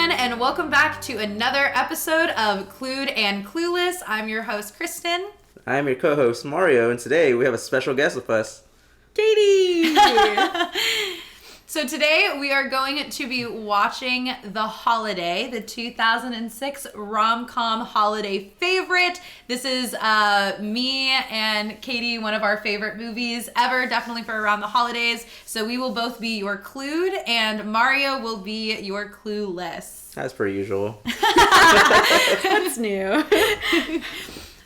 everyone, and welcome back to another episode of Clued and Clueless. I'm your host, Kristen. I'm your co-host, Mario, and today we have a special guest with us, Katie! So today we are going to be watching The Holiday, the 2006 RomCom holiday favorite. This is me and Katie, one of our favorite movies ever, definitely for around the holidays. So we will both be your Clued, and Mario will be your Clueless. as per usual. That's new.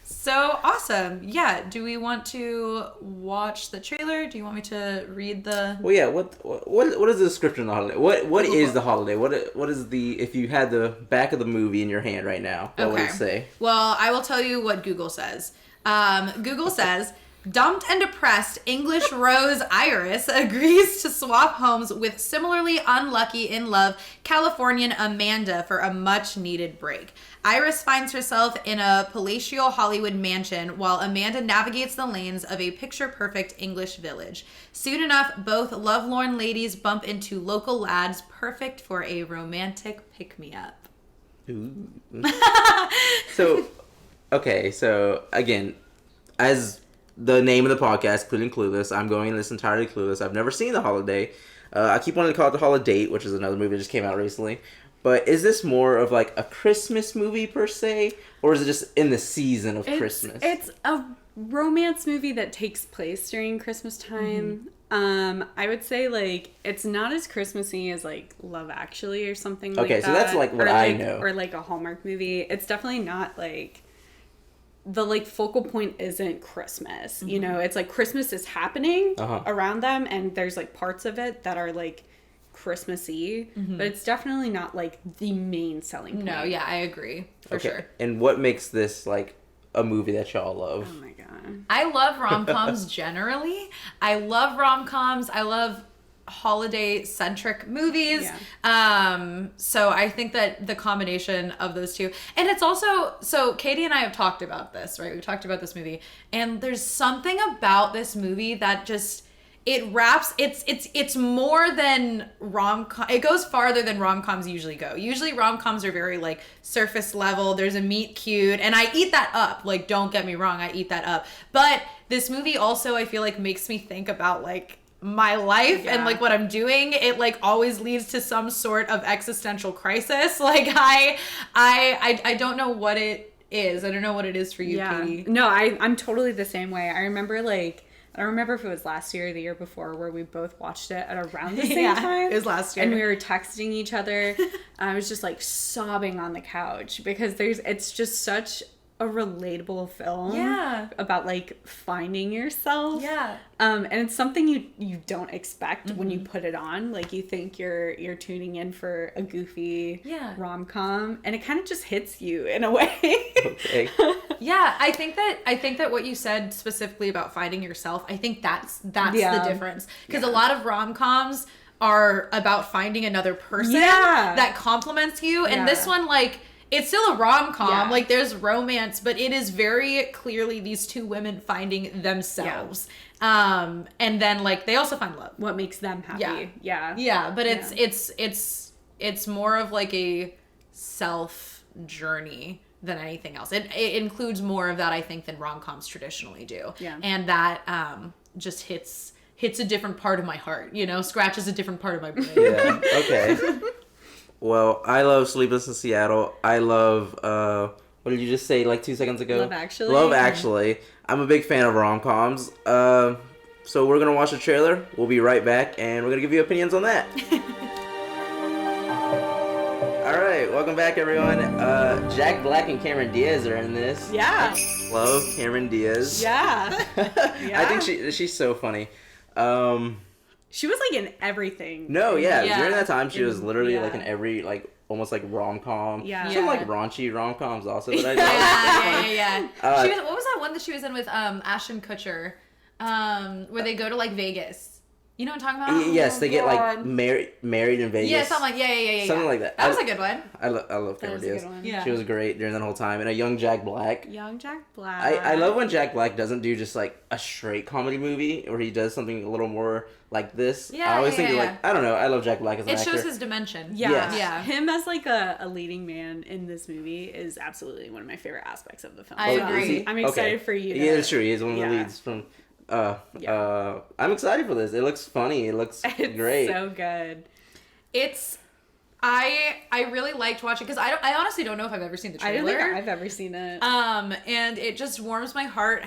So awesome. Yeah, do we want to watch the trailer? Do you want me to read the... Well, yeah, what is the description of the holiday? What is the holiday? What is the, if you had the back of the movie in your hand right now, what would it say? Well, I will tell you what Google says. Google says, dumped and depressed English Rose Iris agrees to swap homes with similarly unlucky in love Californian Amanda for a much needed break. Iris finds herself in a palatial Hollywood mansion while Amanda navigates the lanes of a picture-perfect English village. Soon enough, both lovelorn ladies bump into local lads perfect for a romantic pick-me-up. Ooh. So again, as the name of the podcast, Clued and Clueless, I'm going in this entirely clueless. I've never seen The Holiday. I keep wanting to call it The Holiday, which is another movie that just came out recently. But is this more of like a Christmas movie per se, or is it just in the season of Christmas? It's a romance movie that takes place during Christmas time. Mm-hmm. I would say like it's not as Christmassy as like Love Actually or something like that. Okay, so that's like what I know. Or like a Hallmark movie. It's definitely not like the like focal point isn't Christmas. Mm-hmm. You know, it's like Christmas is happening around them, and there's like parts of it that are like Christmassy, but it's definitely not like the main selling point. No, yeah, I agree for sure. And what makes this like a movie that y'all love? Oh my god, I love rom-coms generally. I love rom-coms. I love holiday-centric movies. Yeah. So I think that the combination of those two, and it's also, so Katie and I have talked about this, right? We've talked about this movie, and there's something about this movie that just, it wraps, it's more than rom-com. It goes farther than rom-coms usually go. Usually rom-coms are very like surface level. There's a meet cute, and I eat that up. Like, don't get me wrong, I eat that up. But this movie also, I feel like, makes me think about like my life and like what I'm doing. It like always leads to some sort of existential crisis. Like I don't know what it is. I don't know what it is for you, Katie. No, I'm totally the same way. I remember like, I don't remember if it was last year or the year before where we both watched it at around the same time. It was last year. And we were texting each other. I was just like sobbing on the couch because it's just such a relatable film. Yeah. About like finding yourself. Yeah. And it's something you don't expect when you put it on. Like you think you're tuning in for a goofy rom-com, and it kind of just hits you in a way. Okay. Yeah, I think that what you said specifically about finding yourself, I think that's the difference. Because a lot of rom-coms are about finding another person that complements you, and this one, like, it's still a rom-com. Yeah. Like, there's romance, but it is very clearly these two women finding themselves. Yeah. And then, like, they also find love. What makes them happy. Yeah. Yeah, but it's more of, like, a self-journey than anything else. It includes more of that, I think, than rom-coms traditionally do. Yeah. And that just hits a different part of my heart, you know? Scratches a different part of my brain. Yeah, okay. Well, I love Sleepless in Seattle. I love, what did you just say like 2 seconds ago? Love Actually. Love Actually. I'm a big fan of rom-coms. So we're going to watch the trailer. We'll be right back, and we're going to give you opinions on that. All right, welcome back, everyone. Jack Black and Cameron Diaz are in this. Yeah. Love Cameron Diaz. Yeah. I think she's so funny. She was like in everything. No, during that time she was literally like in every like almost like rom-com. Yeah. Some like raunchy rom-coms also that I did. Yeah. What was that one that she was in with Ashton Kutcher? Where they go to like Vegas. You know what I'm talking about? Yes, they get like married in Vegas. Yeah, something like something like that. That was a good one. I love Cameron Diaz. Yeah, she was great during that whole time. And a young Jack Black. I love when Jack Black doesn't do just like a straight comedy movie, or he does something a little more like this. Yeah, I always think like, I don't know. I love Jack Black as an actor. It shows his dimension. Yeah, Yes. Yeah. Him as like a leading man in this movie is absolutely one of my favorite aspects of the film. I agree. I'm excited for you. Yeah, it's true. He's one of the leads from. I'm excited for this. It looks funny. It looks great. So good. I really liked watching because I honestly don't know if I've ever seen the trailer. I don't think I've ever seen it. And it just warms my heart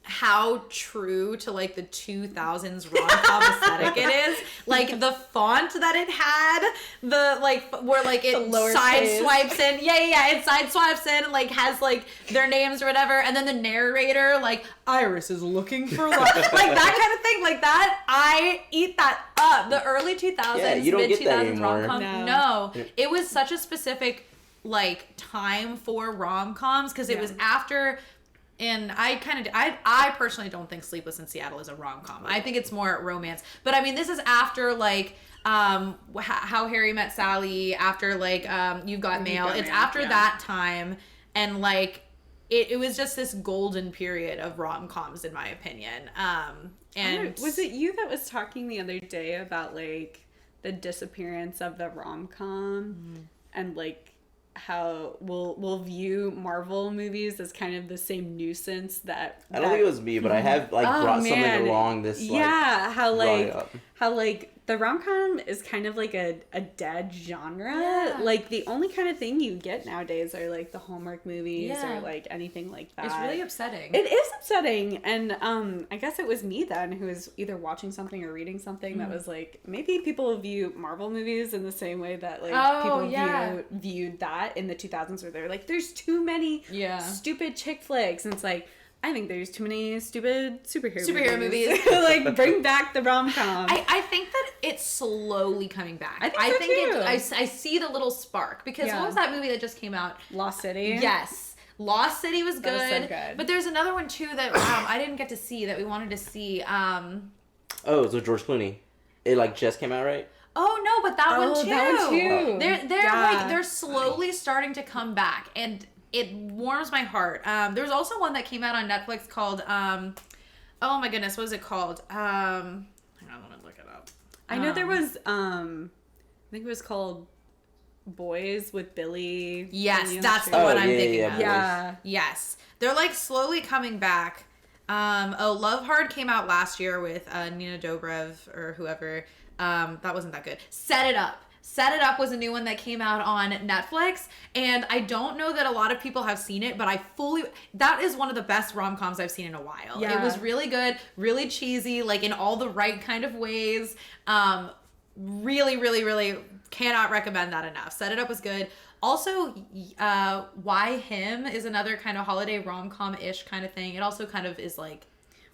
how true to like the 2000s rom-com aesthetic it is. Like the font that it had, the like where like it side swipes in. Yeah. It side swipes in and like has like their names or whatever, and then the narrator like Iris is looking for love, like that kind of thing. Like that, I eat that up. The early 2000s, mid 2000s rom-com. No, it was such a specific like time for rom-coms because it was after. And I personally don't think Sleepless in Seattle is a rom-com. I think it's more romance. But I mean, this is after like How Harry Met Sally, after like You've Got Mail. It's after that time, and like it was just this golden period of rom-coms in my opinion. And was it you that was talking the other day about like the disappearance of the rom-com and like how we'll view Marvel movies as kind of the same nuisance that I don't think it was me, but I have like brought something along this how the rom-com is kind of like a dead genre. Like the only kind of thing you get nowadays are like the Hallmark movies or like anything like that. It's really upsetting. It is upsetting. And I guess it was me then who was either watching something or reading something that was like, maybe people view Marvel movies in the same way that like people viewed that in the 2000s where they're like, there's too many stupid chick flicks. And it's like, I think there's too many stupid superhero movies. Like, bring back the rom-com. I think that it's slowly coming back. I think I see the little spark. Because what was that movie that just came out? Lost City? Yes. Lost City was good. That was so good. But there's another one, too, that I didn't get to see that we wanted to see. Oh, it's with George Clooney. It, like, just came out, right? Oh, no, but that one, too. That one, too. They're slowly starting to come back. And it warms my heart. There's also one that came out on Netflix called, oh my goodness, what was it called? Hang on, let me look it up. I know there was, I think it was called Boys with Billy. Yes, that's the one I'm thinking of. Yeah. Yes. They're like slowly coming back. Love Hard came out last year with Nina Dobrev or whoever. That wasn't that good. Set It Up. Set It Up was a new one that came out on Netflix, and I don't know that a lot of people have seen it, but that is one of the best rom-coms I've seen in a while. Yeah. It was really good, really cheesy, like in all the right kind of ways. Really, really, really cannot recommend that enough. Set It Up was good. Also, Why Him is another kind of holiday rom-com-ish kind of thing. It also kind of is like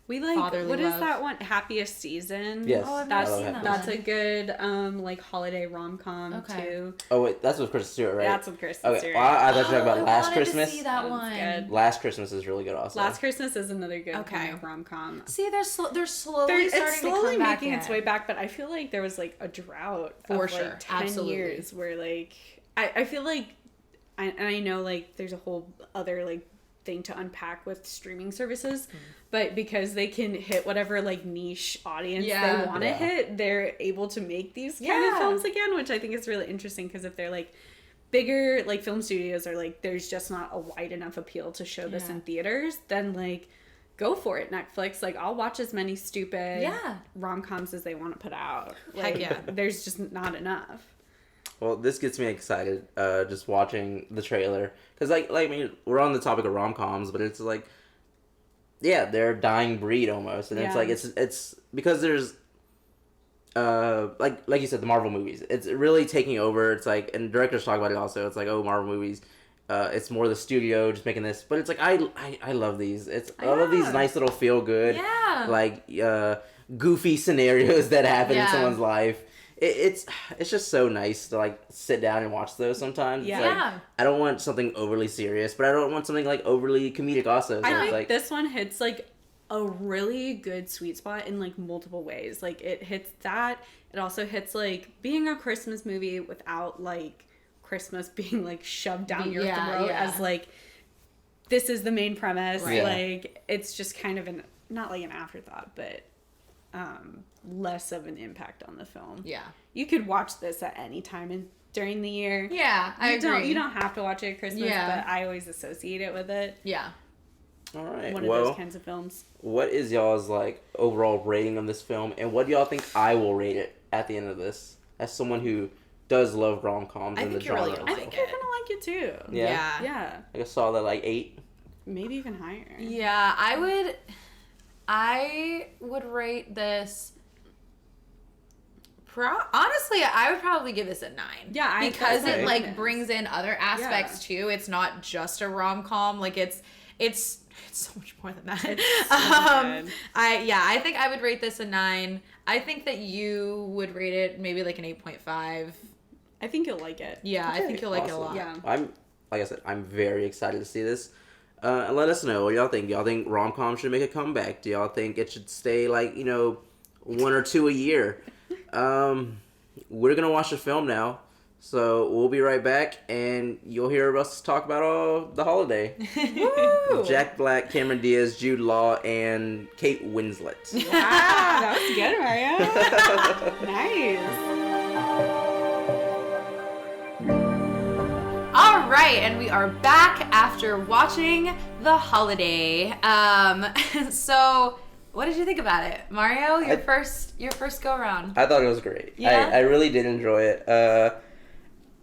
we like fatherly what love. Is that one? Happiest Season. Yes. Oh, I've never seen that. That's a good like holiday rom-com too. Oh wait, that's with Kristen Stewart, right? That's with Kristen Stewart. Well, I thought you were talking about Last Christmas. To see that one. Good. Last Christmas is really good also. Last Christmas is another good kind of rom-com. See, they're slowly starting it's slowly to come making back its way back, but I feel like there was like a drought for of sure. like 10 Absolutely. years where like I feel like I know like there's a whole other like thing to unpack with streaming services, but because they can hit whatever like niche audience they want to hit, they're able to make these kind of films again, which I think is really interesting because if they're like bigger like film studios are like there's just not a wide enough appeal to show this in theaters, then like go for it, Netflix. Like I'll watch as many stupid rom-coms as they want to put out. Like there's just not enough. Well, this gets me excited, just watching the trailer. Because, like, I mean, we're on the topic of rom-coms, but it's like, yeah, they're a dying breed almost. And it's like, it's because there's, like you said, the Marvel movies. It's really taking over. It's like, and directors talk about it also. It's like, oh, Marvel movies. It's more the studio just making this. But it's like, I love these. I love these nice little feel-good, like, goofy scenarios that happen in someone's life. It's just so nice to like sit down and watch those sometimes. Yeah. Like, I don't want something overly serious, but I don't want something like overly comedic also. So I think like, this one hits like a really good sweet spot in like multiple ways. Like it hits that. It also hits like being a Christmas movie without like Christmas being like shoved down your throat as like this is the main premise. Right. Like it's just kind of not like an afterthought, but less of an impact on the film. Yeah. You could watch this at any time during the year. Yeah, I agree. You don't have to watch it at Christmas, but I always associate it with it. Yeah. All right. One of those kinds of films. What is y'all's like overall rating of this film, and what do y'all think I will rate it at the end of this? As someone who does love rom-coms in the genre. I think you're gonna like it too. Yeah. I just saw that like 8. Maybe even higher. Yeah, I would rate this. Honestly, I would probably give this a 9. Yeah, because it like brings in other aspects too. It's not just a rom-com. Like it's so much more than that. I think I would rate this a 9. I think that you would rate it maybe like an 8.5. I think you'll like it. Yeah, okay. I think you'll like it a lot. Yeah. Like I said, I'm very excited to see this. And let us know what y'all think. Y'all think rom-com should make a comeback? Do y'all think it should stay like, 1 or 2 a year? We're gonna watch the film now. So we'll be right back, and you'll hear us talk about the holiday. Jack Black, Cameron Diaz, Jude Law, and Kate Winslet. Wow, that was good, Mario. Nice. All right, and we are back after watching The Holiday. So what did you think about it, Mario? Your first go around. I thought it was great. Yeah? I really did enjoy it.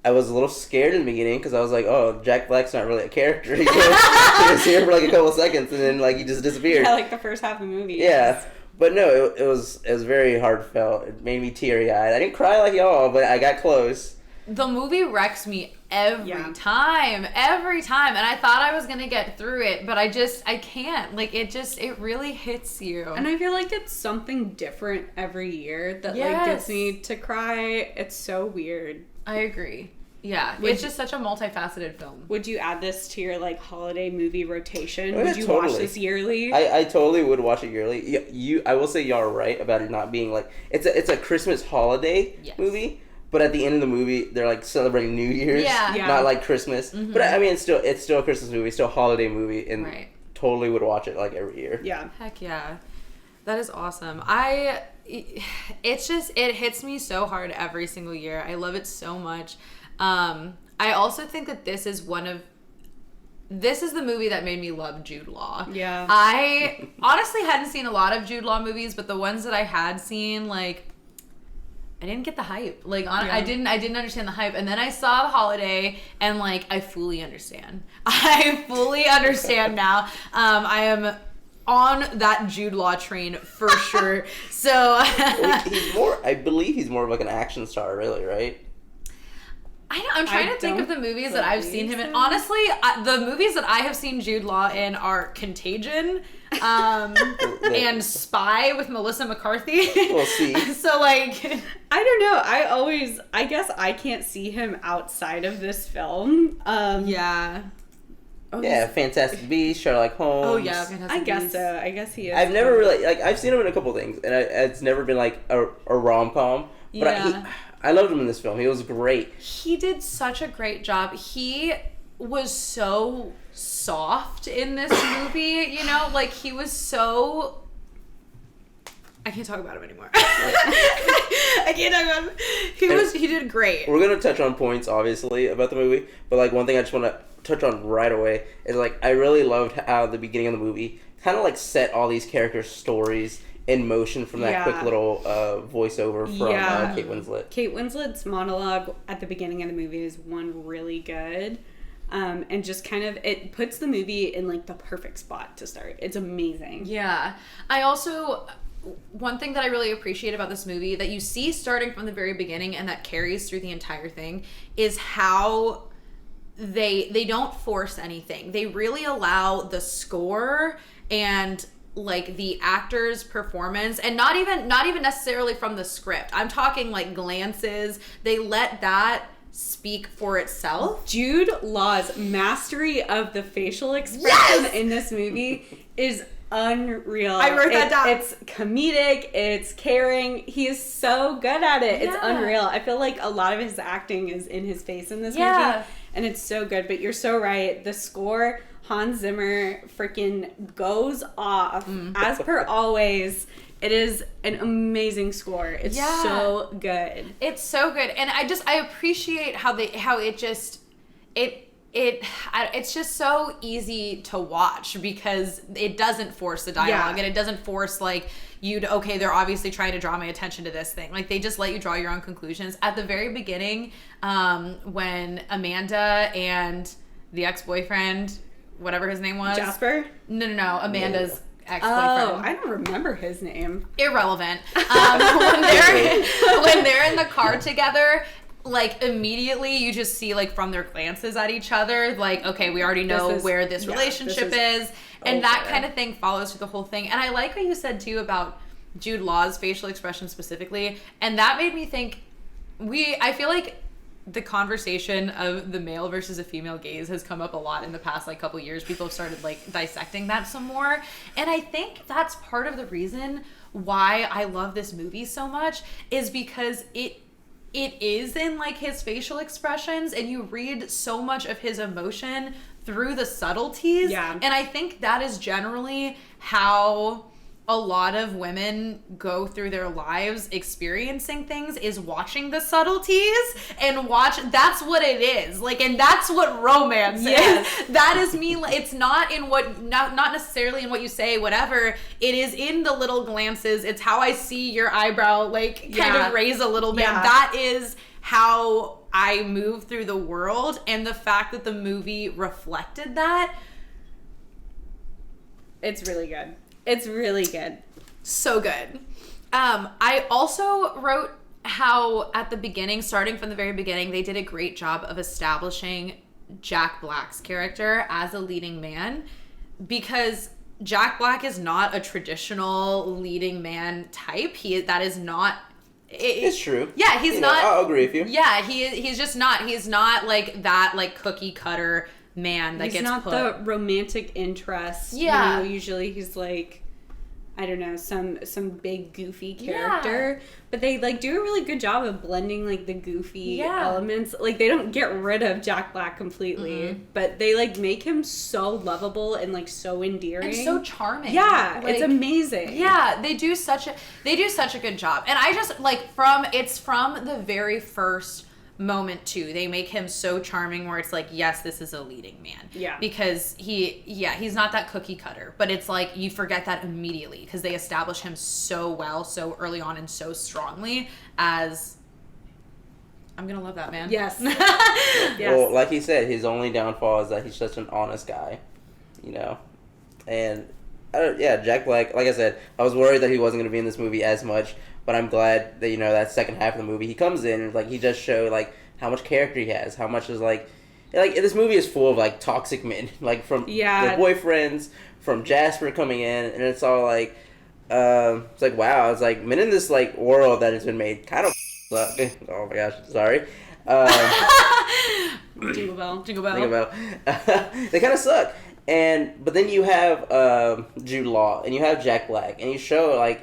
I was a little scared in the beginning because I was like, "Oh, Jack Black's not really a character. He was here for like a couple seconds, and then like he just disappeared." Yeah, like the first half of the movie. Yeah, but no, it was very heartfelt. It made me teary eyed. I didn't cry like y'all, but I got close. The movie wrecks me every time, and I thought I was gonna get through it, but I can't. Like it really hits you. And I feel like it's something different every year that like gets me to cry. It's so weird. I agree. Yeah, it's just such a multifaceted film. Would you add this to your like holiday movie rotation? Would you watch this yearly? I totally would watch it yearly. I will say y'all are right about it not being like it's a Christmas holiday movie, but at the end of the movie they're like celebrating New Year's, not like Christmas. Mm-hmm. But I mean it's still a Christmas movie, still a holiday movie, and totally would watch it like every year. Yeah, heck yeah, that is awesome. It hits me so hard every single year. I love it so much. I also think that this is the movie that made me love Jude Law. Yeah. I honestly hadn't seen a lot of Jude Law movies, but the ones that I had seen, like, I didn't get the hype. Like, I didn't understand the hype. And then I saw The Holiday, and like, I fully understand. I fully understand now. I am on that Jude Law train for sure. So I believe he's more of like an action star, really, right? I'm trying to think of the movies that I've seen him in. Honestly, the movies that I have seen Jude Law in are Contagion, and Spy with Melissa McCarthy. We'll see. So like, I don't know. I guess I can't see him outside of this film. Oh, yeah, Fantastic Beasts, Sherlock Holmes. Oh yeah, Fantastic Beasts. So. I guess he is. I've never really I've seen him in a couple things, and it's never been like a rom-com. But I loved him in this film. He was great. He did such a great job. He was so soft in this movie. Like he was so. I can't talk about him anymore. I can't talk about him. He did great. We're gonna touch on points obviously about the movie, but like one thing I just want to touch on right away is like I really loved how the beginning of the movie kind of like set all these characters' stories in motion from that quick little voiceover from Kate Winslet. Kate Winslet's monologue at the beginning of the movie is one really good. And just kind of, it puts the movie in like the perfect spot to start. It's amazing. Yeah. I also, one thing that I really appreciate about this movie that you see starting from the very beginning and that carries through the entire thing is how they don't force anything. They really allow the score and like the actor's performance, and not even necessarily from the script. I'm talking like glances. They let that speak for itself. Jude Law's mastery of the facial expression in this movie is unreal. I wrote that down. It's comedic. It's caring. He is so good at it. It's unreal. I feel like a lot of his acting is in his face in this movie, and it's so good. But you're so right. The score, Hans Zimmer freaking goes off as per always. It is an amazing score. It's so good. It's so good, and I appreciate it's just so easy to watch because it doesn't force the dialogue and it doesn't force like you to, okay, they're obviously trying to draw my attention to this thing. Like they just let you draw your own conclusions. At the very beginning, when Amanda and the ex-boyfriend, whatever his name was. Jasper? No. Amanda's ex-boyfriend. Oh, I don't remember his name. Irrelevant. When they're in the car together, like immediately you just see like from their glances at each other, like, okay, we already know where this relationship is. And that kind of thing follows through the whole thing. And I like what you said too about Jude Law's facial expression specifically. And that made me think I feel like the conversation of the male versus a female gaze has come up a lot in the past like couple years. People have started like dissecting that some more. And I think that's part of the reason why I love this movie so much is because it is in like his facial expressions and you read so much of his emotion through the subtleties. Yeah. And I think that is generally how a lot of women go through their lives experiencing things, is watching the subtleties and that's what it is. Like, and that's what romance is. That is me. It's not in not necessarily in what you say, whatever. It is in the little glances. It's how I see your eyebrow, like kind of raise a little bit. Yeah. That is how I move through the world. And the fact that the movie reflected that. It's really good. It's really good. So good. I also wrote how at the beginning, starting from the very beginning, they did a great job of establishing Jack Black's character as a leading man, because Jack Black is not a traditional leading man type. That is not. It's true. Yeah, he's not. I'll agree with you. Yeah, he's just not. He's not like that, like cookie cutter man that he's not the romantic interest. Yeah. You know, usually he's like, I don't know, some big goofy character. Yeah. But they like do a really good job of blending like the goofy elements. Like they don't get rid of Jack Black completely, but they like make him so lovable and like so endearing. And so charming. Yeah, like, it's amazing. Yeah, they do such a good job. And I just like from the very first moment too, they make him so charming where it's like, yes, this is a leading man. Yeah. Because he's not that cookie cutter, but it's like you forget that immediately because they establish him so well, so early on and so strongly as I'm gonna love that man. Yes. Yes. Well, like he said, his only downfall is that he's such an honest guy, you know, and Jack Black, like I said, I was worried that he wasn't going to be in this movie as much, but I'm glad that, you know, that second half of the movie, he comes in and, like, he just showed, like, how much character he has, how much is, like, this movie is full of, like, toxic men, like, from their boyfriends, from Jasper coming in, and it's all, like, it's like, wow, it's like, men in this, like, world that has been made kind of oh my gosh, sorry. Jingle bell. They kind of suck. But then you have Jude Law and you have Jack Black and you show like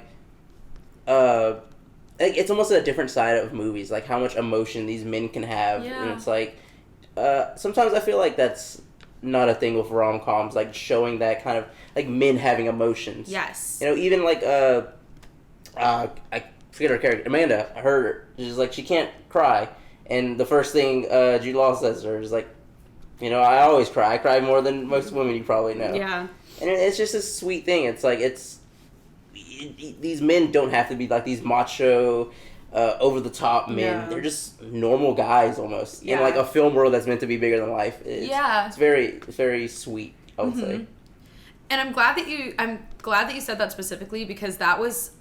it's almost a different side of movies, like how much emotion these men can have. Yeah. And it's like sometimes I feel like that's not a thing with rom-coms, like showing that kind of like men having emotions. Yes. You know, even like I forget her character, Amanda, she's like she can't cry, and the first thing Jude Law says to her is like, you know, I always cry. I cry more than most women, you probably know. Yeah. And it's just this sweet thing. It's like, these men don't have to be like these macho, over-the-top men. Yeah. They're just normal guys almost. Yeah. In like a film world that's meant to be bigger than life. It's very sweet, I would say. And I'm glad that you said that specifically, because that was...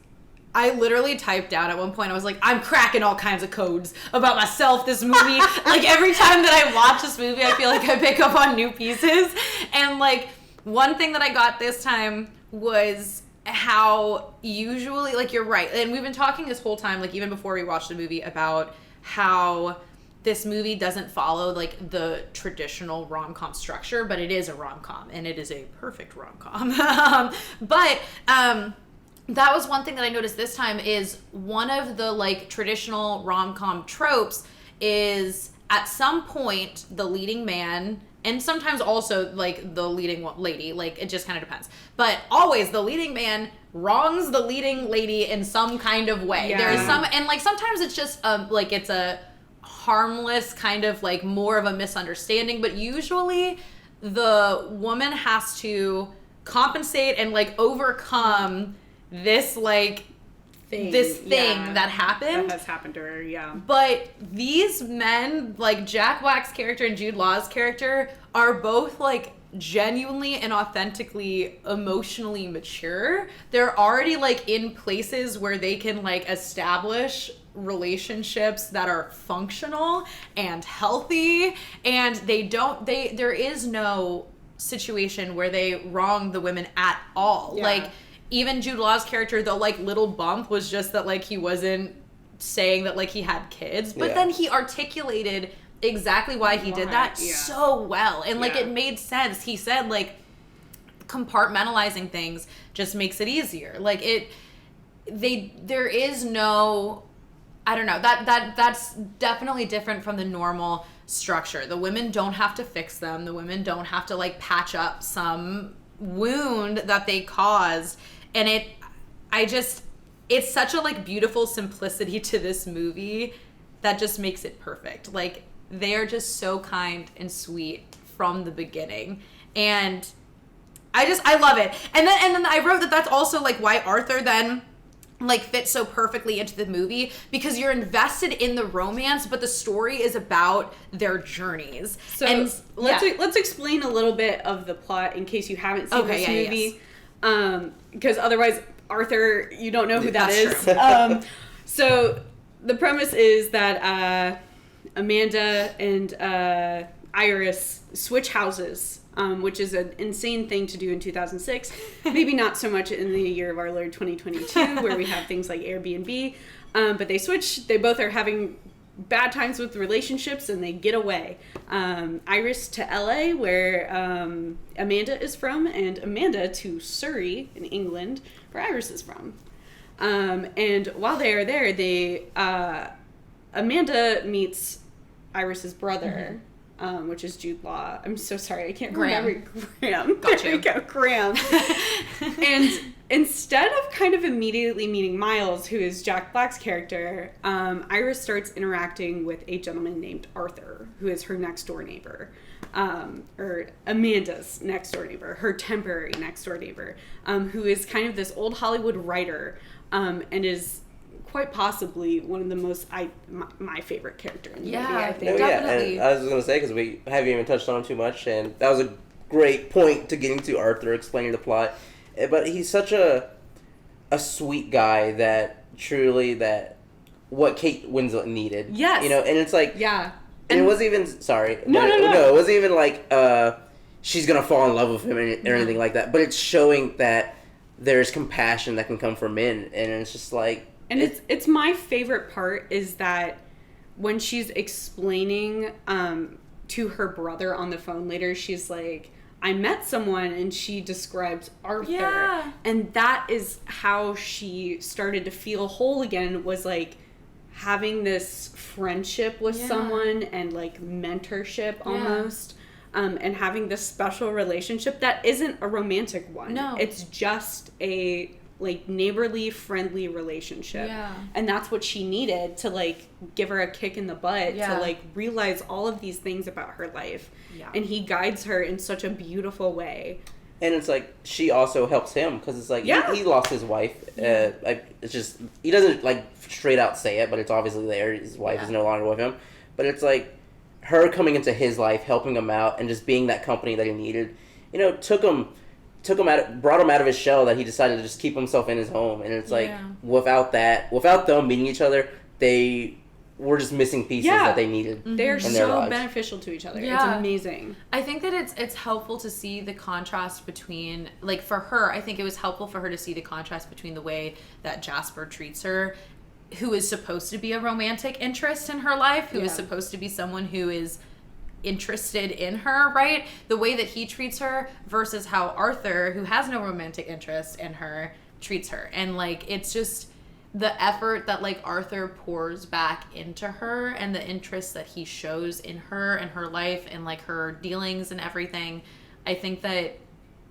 I literally typed down at one point, I was like, I'm cracking all kinds of codes about myself this movie. Like, every time that I watch this movie, I feel like I pick up on new pieces. And, like, one thing that I got this time was how usually, like, you're right. And we've been talking this whole time, like, even before we watched the movie, about how this movie doesn't follow like the traditional rom-com structure, but it is a rom-com, and it is a perfect rom-com. But that was one thing that I noticed this time, is one of the like traditional rom-com tropes is at some point the leading man, and sometimes also like the leading lady, like it just kind of depends, but always the leading man wrongs the leading lady in some kind of way. There is some, and like sometimes it's just like it's a harmless kind of like more of a misunderstanding, but usually the woman has to compensate and like overcome this like thing that happened. That has happened to her, yeah. But these men, like Jack Black's character and Jude Law's character, are both like genuinely and authentically emotionally mature. They're already like in places where they can like establish relationships that are functional and healthy, and there is no situation where they wrong the women at all. Like even Jude Law's character, the like little bump was just that like he wasn't saying that like he had kids, but then he articulated exactly why he did that so well, and like it made sense. He said like compartmentalizing things just makes it easier. Like there is no, I don't know, that's definitely different from the normal structure. The women don't have to fix them. The women don't have to like patch up some wound that they caused. And it's such a like beautiful simplicity to this movie that just makes it perfect. Like they are just so kind and sweet from the beginning. And I love it. And then I wrote that that's also like why Arthur then like fits so perfectly into the movie, because you're invested in the romance, but the story is about their journeys. So and let's explain a little bit of the plot in case you haven't seen this movie. Because otherwise, Arthur, you don't know who that is. So the premise is that Amanda and Iris switch houses, which is an insane thing to do in 2006. Maybe not so much in the year of our Lord 2022, where we have things like Airbnb. But they switch. They both are having bad times with relationships, and they get away. Iris to LA, where Amanda is from, and Amanda to Surrey in England, where Iris is from. And while they are there, Amanda meets Iris's brother, which is Jude Law. I'm so sorry, I can't remember. Graham. Got There we go, Graham. And instead of kind of immediately meeting Miles, who is Jack Black's character, Iris starts interacting with a gentleman named Arthur, who is her next door neighbor, or Amanda's next door neighbor, her temporary next door neighbor, who is kind of this old Hollywood writer, and is quite possibly one of the most my favorite character in the movie, I think. Definitely. And I was just gonna say, because we haven't even touched on him too much, and that was a great point to getting to Arthur explaining the plot. But he's such a sweet guy that truly what Kate Winslet needed. Yes. You know, and it's like and it wasn't even No, it wasn't even like she's gonna fall in love with him or anything like that. But it's showing that there's compassion that can come from men, and it's just like. And it's my favorite part is that when she's explaining to her brother on the phone later, she's like, I met someone, and she describes Arthur. Yeah. And that is how she started to feel whole again, was like having this friendship with someone and like mentorship almost. And having this special relationship that isn't a romantic one. No. It's just a like neighborly, friendly relationship. Yeah. And that's what she needed to like give her a kick in the butt to like realize all of these things about her life. Yeah. And he guides her in such a beautiful way. And it's like she also helps him, because it's like he lost his wife. It's just, he doesn't like straight out say it, but it's obviously there. His wife is no longer with him. But it's like her coming into his life, helping him out, and just being that company that he needed. You know, brought him out of his shell, that he decided to just keep himself in his home. And it's like, without them meeting each other, they were just missing pieces that they needed. They're so beneficial to each other. It's amazing. I think that it's helpful to see the contrast between, like for her, I think it was helpful for her to see the contrast between the way that Jasper treats her, who is supposed to be a romantic interest in her life, who is supposed to be someone who is interested in her, right? The way that he treats her versus how Arthur, who has no romantic interest in her, treats her. And like, it's just the effort that like Arthur pours back into her and the interest that he shows in her and her life and like her dealings and everything. I think that,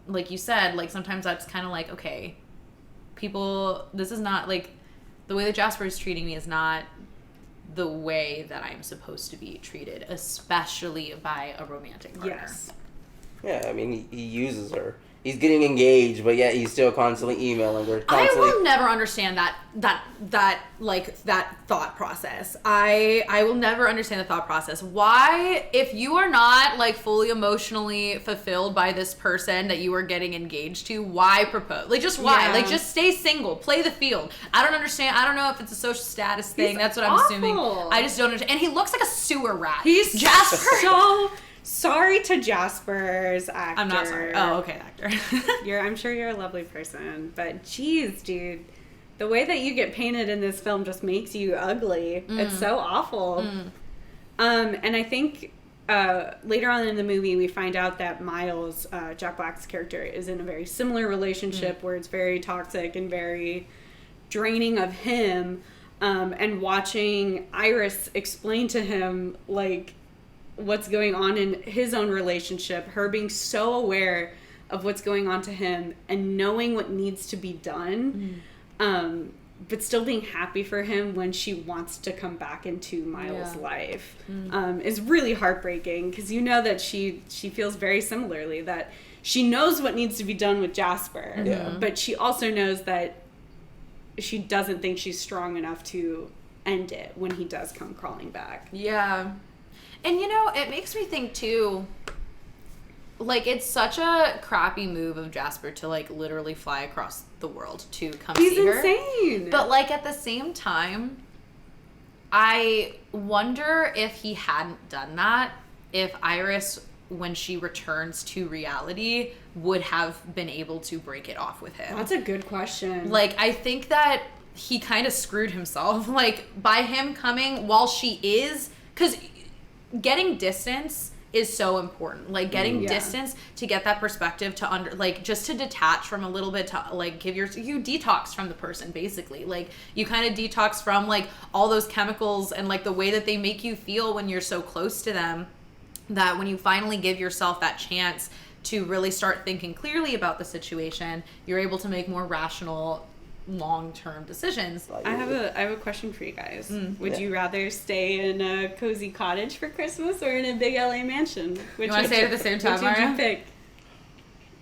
like you said, like sometimes that's kind of like, okay, people, this is not like, the way that Jasper is treating me is not the way that I'm supposed to be treated, especially by a romantic partner. Yes. Yeah, I mean, he uses her. He's getting engaged, but yet he's still constantly emailing her. I will never understand that thought process. I will never understand the thought process. Why, if you are not like fully emotionally fulfilled by this person that you are getting engaged to, why propose? Like, just why? Yeah. Like, just stay single, play the field. I don't understand. I don't know if it's a social status thing. That's what I'm assuming. I just don't understand. And he looks like a sewer rat. He's Jasper. So sorry to Jasper's actor. I'm not sorry. Oh, okay, actor. I'm sure you're a lovely person, but geez, dude, the way that you get painted in this film just makes you ugly. It's so awful. And I think later on in the movie, we find out that Miles, Jack Black's character, is in a very similar relationship where it's very toxic and very draining of him. And watching Iris explain to him, like, what's going on in his own relationship, her being so aware of what's going on to him and knowing what needs to be done, but still being happy for him when she wants to come back into Miles' life, is really heartbreaking, because you know that she feels very similarly, that she knows what needs to be done with Jasper, but she also knows that she doesn't think she's strong enough to end it when he does come crawling back. Yeah. And, you know, it makes me think, too, like, it's such a crappy move of Jasper to, like, literally fly across the world to come see her. He's insane. But, like, at the same time, I wonder if he hadn't done that, if Iris, when she returns to reality, would have been able to break it off with him. That's a good question. Like, I think that he kind of screwed himself. Like, by him coming while she is... Because... getting distance is so important. Like, getting distance to get that perspective to just to detach from a little bit, to like you detox from the person, basically. Like, you kind of detox from like all those chemicals and like the way that they make you feel when you're so close to them, that when you finally give yourself that chance to really start thinking clearly about the situation, you're able to make more rational long-term decisions. I have a question for you guys. Would you rather stay in a cozy cottage for Christmas or in a big LA mansion? You want to say it at the same time, Mario? Would you pick?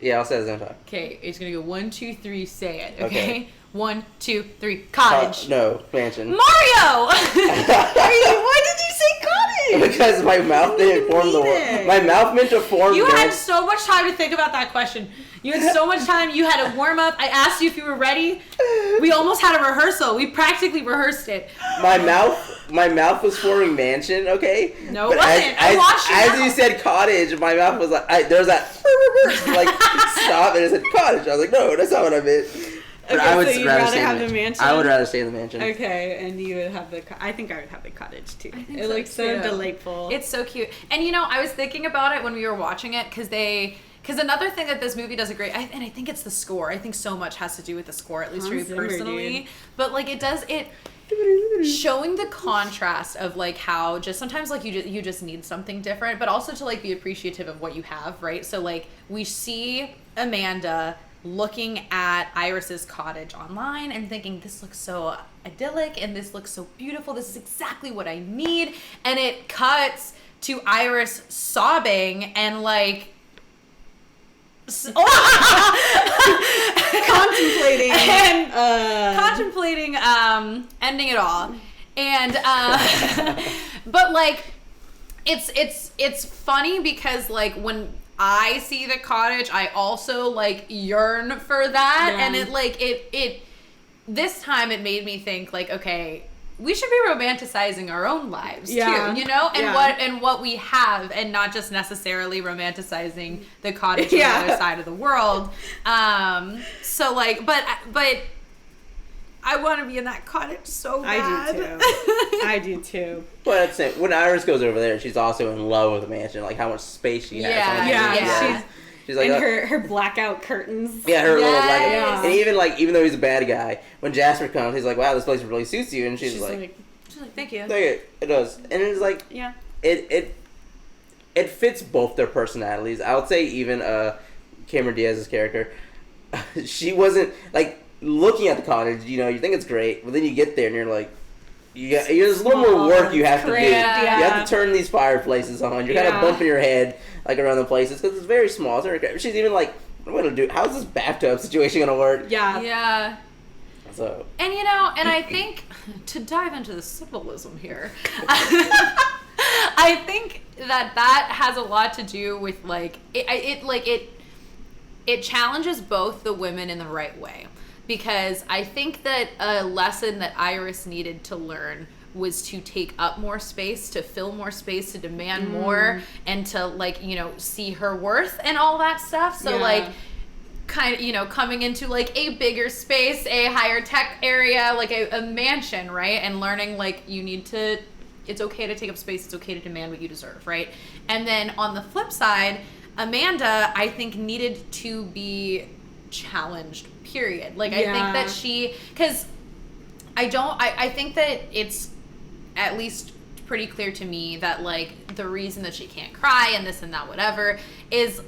Yeah, I'll say it at the same time. Okay, it's gonna go 1, 2, 3. Say it. Okay. 1, 2, 3. Cottage. No, mansion. Mario. Why did you say cottage? Because my mouth didn't form the word. My mouth meant to form. You had so much time to think about that question. You had so much time. You had a warm up. I asked you if you were ready. We almost had a rehearsal. We practically rehearsed it. My mouth was forming mansion. Okay. No, it wasn't. I watched you. As you said cottage, my mouth was like, there's that like stop, and it said cottage. I was like, no, that's not what I meant. But okay, I would so you'd rather have the mansion? I would rather stay in the mansion. Okay, and you would have I think I would have the cottage too. It looks so delightful. It's so cute. And, you know, I was thinking about it when we were watching it, because another thing that this movie does a great, and I think it's the score. I think so much has to do with the score, at least for me personally. Dude. But like it showing the contrast of like how just sometimes like you just need something different, but also to like be appreciative of what you have, right? So like we see Amanda looking at Iris's cottage online and thinking, this looks so idyllic and this looks so beautiful. This is exactly what I need. And it cuts to Iris sobbing and like contemplating ending it all. And but like it's funny because like when I see the cottage, I also like yearn for that. And it this time it made me think like, okay, we should be romanticizing our own lives too, you know, and what we have, and not just necessarily romanticizing the cottage on the other side of the world. So like, but I want to be in that cottage so bad. I do too. But at the same, when Iris goes over there, she's also in love with the mansion, like how much space she has. Yeah. She's like, and her blackout curtains. Yeah, her little blackout. And even though he's a bad guy, when Jasper comes, he's like, "Wow, this place really suits you," and she's like, "Thank you." It does, and it's like, it fits both their personalities. I would say even Cameron Diaz's character, she wasn't like. Looking at the cottage, you think it's great, but then you get there and you're like, there's a little more work you have to do. Yeah. You have to turn these fireplaces on. You're kind of bumping your head like around the places because it's very small. It's very great. She's even like, what am I gonna do? How's this bathtub situation gonna work? Yeah. So. And and I think to dive into the symbolism here, I think that has a lot to do with like it challenges both the women in the right way. Because I think that a lesson that Iris needed to learn was to take up more space, to fill more space, to demand more, and to see her worth and all that stuff. So coming into like a bigger space, a higher tech area, like a mansion, right? And learning it's okay to take up space, it's okay to demand what you deserve, right? And then on the flip side, Amanda, I think, needed to be challenged, period. I think that because I think that it's at least pretty clear to me that the reason that she can't cry and this and that whatever is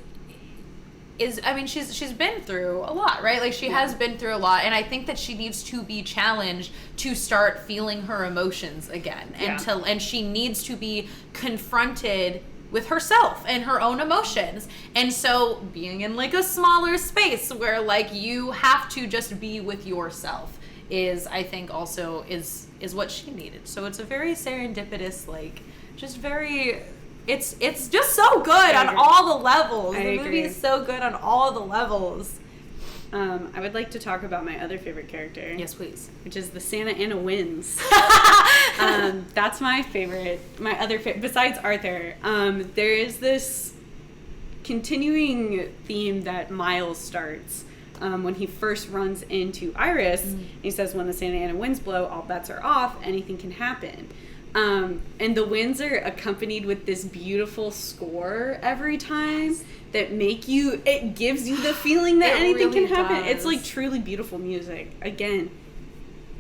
I mean she's been through a lot, right? She has been through a lot, and I think that she needs to be challenged to start feeling her emotions again, and she needs to be confronted with herself and her own emotions. And so being in a smaller space where you have to just be with yourself is, I think, also is what she needed. So it's a very serendipitous, just very, it's just so good on all the levels. The movie is so good on all the levels. I would like to talk about my other favorite character. Yes, please. Which is the Santa Ana Winds. That's my favorite. My other besides Arthur. There is this continuing theme that Miles starts when he first runs into Iris. He says, "When the Santa Ana winds blow, all bets are off. Anything can happen." And the winds are accompanied with this beautiful score every time that it gives you the feeling that anything really can happen. Does. It's truly beautiful music. Again,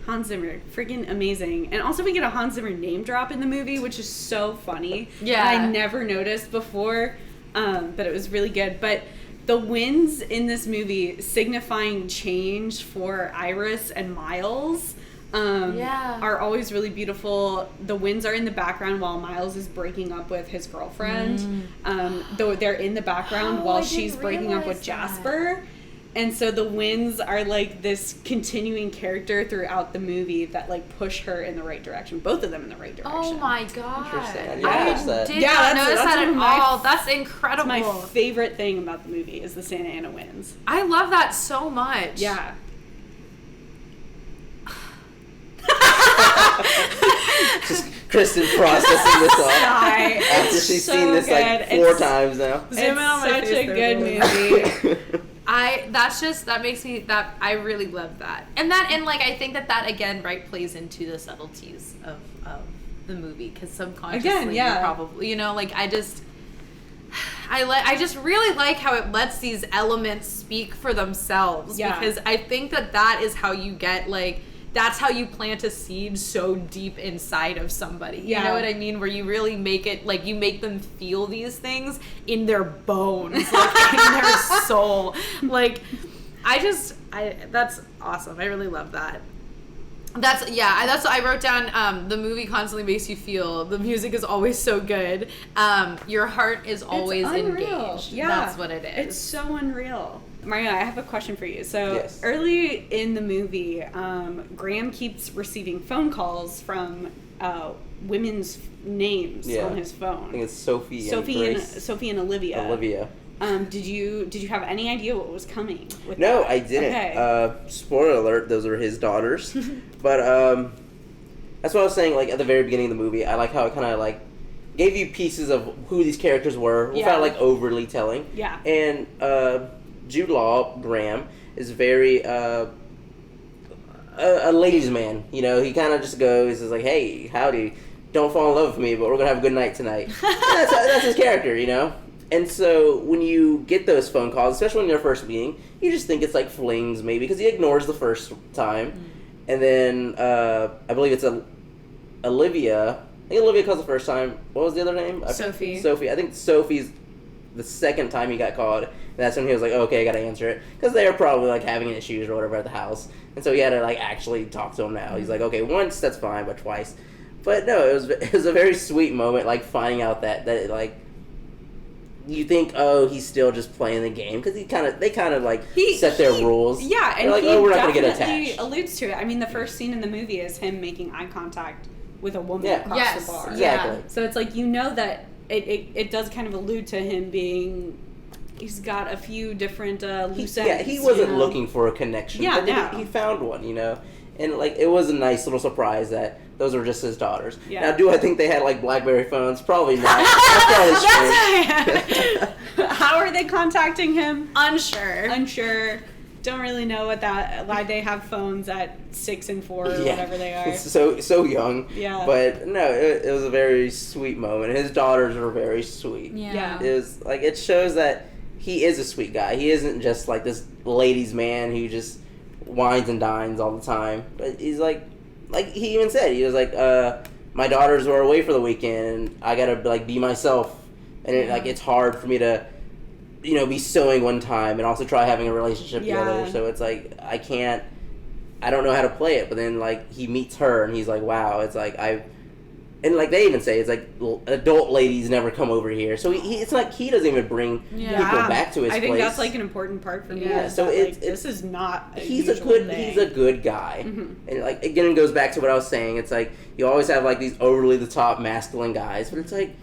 Hans Zimmer, friggin' amazing. And also we get a Hans Zimmer name drop in the movie, which is so funny. Yeah. I never noticed before, but it was really good. But the winds in this movie signifying change for Iris and Miles are always really beautiful. The winds are in the background while Miles is breaking up with his girlfriend. Though they're in the background while she's breaking up with Jasper. And so the winds are this continuing character throughout the movie that push her in the right direction. Both of them in the right direction. Oh my god. Interesting. I did not notice that at all. That's incredible. That's my favorite thing about the movie is the Santa Ana winds. I love that so much. Yeah. Just Kristen processing this all after she's seen this 4 times now. Zoom in on my face. Such a good movie. That makes me I really love that, and I think that again plays into the subtleties of the movie, because subconsciously you probably I just really like how it lets these elements speak for themselves, because I think that is how you get that's how you plant a seed so deep inside of somebody. You know what I mean? Where you really make it, you make them feel these things in their bones, in their soul. That's awesome. I really love that. That's what I wrote down. The movie constantly makes you feel. The music is always so good. Your heart is always engaged. Yeah. That's what it is. It's so unreal. Mario, I have a question for you. So early in the movie, Graham keeps receiving phone calls from women's names on his phone. I think it's Sophie and Olivia. Did you have any idea what was coming with No, that? I didn't. Okay. Spoiler alert, those are his daughters. But that's what I was saying, at the very beginning of the movie. I like how it kind of, gave you pieces of who these characters were without, overly telling. Yeah. And Jude Law, Graham, is very, a ladies' man. You know, he kind of just goes, is like, hey, howdy, don't fall in love with me, but we're gonna have a good night tonight. That's his character, you know. And so when you get those phone calls, especially when you're first meeting, you just think it's like flings, maybe, because he ignores the first time, and then I believe it's Olivia. I think Olivia calls the first time. What was the other name? Sophie. Sophie. I think Sophie's the second time he got called. And that's when he was like, okay, I gotta answer it. Because they were probably like having issues or whatever at the house. And so he had to like actually talk to him now. He's like, okay, once, that's fine, but twice. But no, it was a very sweet moment, like finding out that like, you think, oh, he's still just playing the game, because they kind of like set their rules. Yeah, and they're like, he oh, we're not gonna get definitely attached. alludes to it. I mean, the first scene in the movie is him making eye contact with a woman across the bar. Exactly. Yeah. So it's like, you know that it does kind of allude to him being. He's got a few different loose ends. Yeah, he wasn't looking for a connection. Yeah, but no. he found one, you know, and like it was a nice little surprise that those were just his daughters. Yeah. Now, do I think they had like BlackBerry phones? Probably not. That's probably How are they contacting him? Unsure. Don't really know why they have phones at 6 and 4 or whatever they are. So young. Yeah. But no, it was a very sweet moment. His daughters were very sweet. Yeah. It was like, it shows that he is a sweet guy. He isn't just like this ladies' man who just wines and dines all the time. But he's like he even said, he was like, my daughters were away for the weekend and I gotta like be myself. And it's hard for me to, you know, be sewing one time and also try having a relationship together. So it's like, I don't know how to play it. But then like he meets her and he's like, wow, it's like and like they even say, it's like adult ladies never come over here. So it's like he doesn't even bring people back to his place. I think that's like an important part for me. Yeah, so this is not. He's a good guy. Mm-hmm. And like again, it goes back to what I was saying. It's like you always have like these overly the top masculine guys, but it's like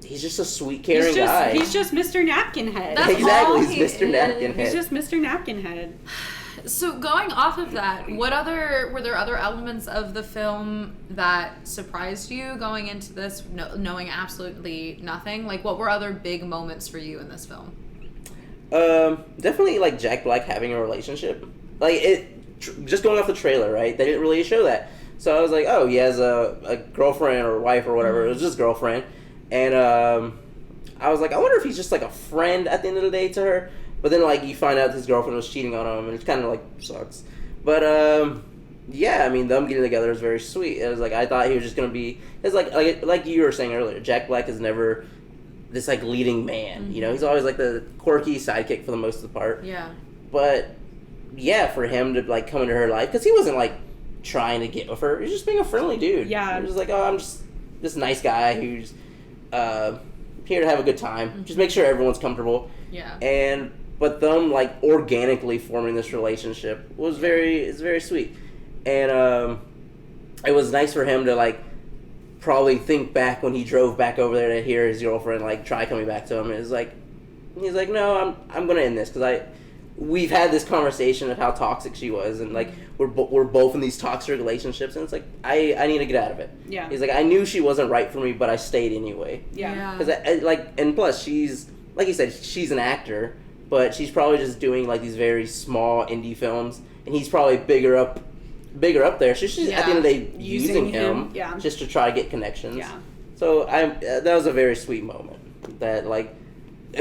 he's just a sweet, caring guy. He's just Mr. Napkin Head. That's exactly, he's Mr. Napkin Head. He's just Mr. Napkin Head. So going off of that, were there other elements of the film that surprised you going into this, knowing absolutely nothing? Like, what were other big moments for you in this film? Definitely like Jack Black having a relationship. Like just going off the trailer, right? They didn't really show that. So I was like, oh, he has a girlfriend or wife or whatever. It was just girlfriend. And I was like, I wonder if he's just like a friend at the end of the day to her. But then, like, you find out his girlfriend was cheating on him, and it kind of, like, sucks. But, yeah, I mean, them getting together is very sweet. It was like, I thought he was just going to be... It's like you were saying earlier, Jack Black is never this, like, leading man. You know, he's always, like, the quirky sidekick for the most of the part. Yeah. But, yeah, for him to, like, come into her life, because he wasn't, like, trying to get with her. He was just being a friendly dude. Yeah. He was like, oh, I'm just this nice guy who's here to have a good time. Just make sure everyone's comfortable. Yeah. But them like organically forming this relationship was very sweet, and it was nice for him to like probably think back when he drove back over there to hear his girlfriend like try coming back to him. It was like he's like, no, I'm gonna end this because we've had this conversation of how toxic she was, and like we're both in these toxic relationships, and it's like I need to get out of it. Yeah. He's like, I knew she wasn't right for me, but I stayed anyway. Yeah. Because and plus she's like you said, she's an actor. But she's probably just doing like these very small indie films, and he's probably bigger up there. So she's at the end of the day using him just to try to get connections. Yeah. So that was a very sweet moment. That like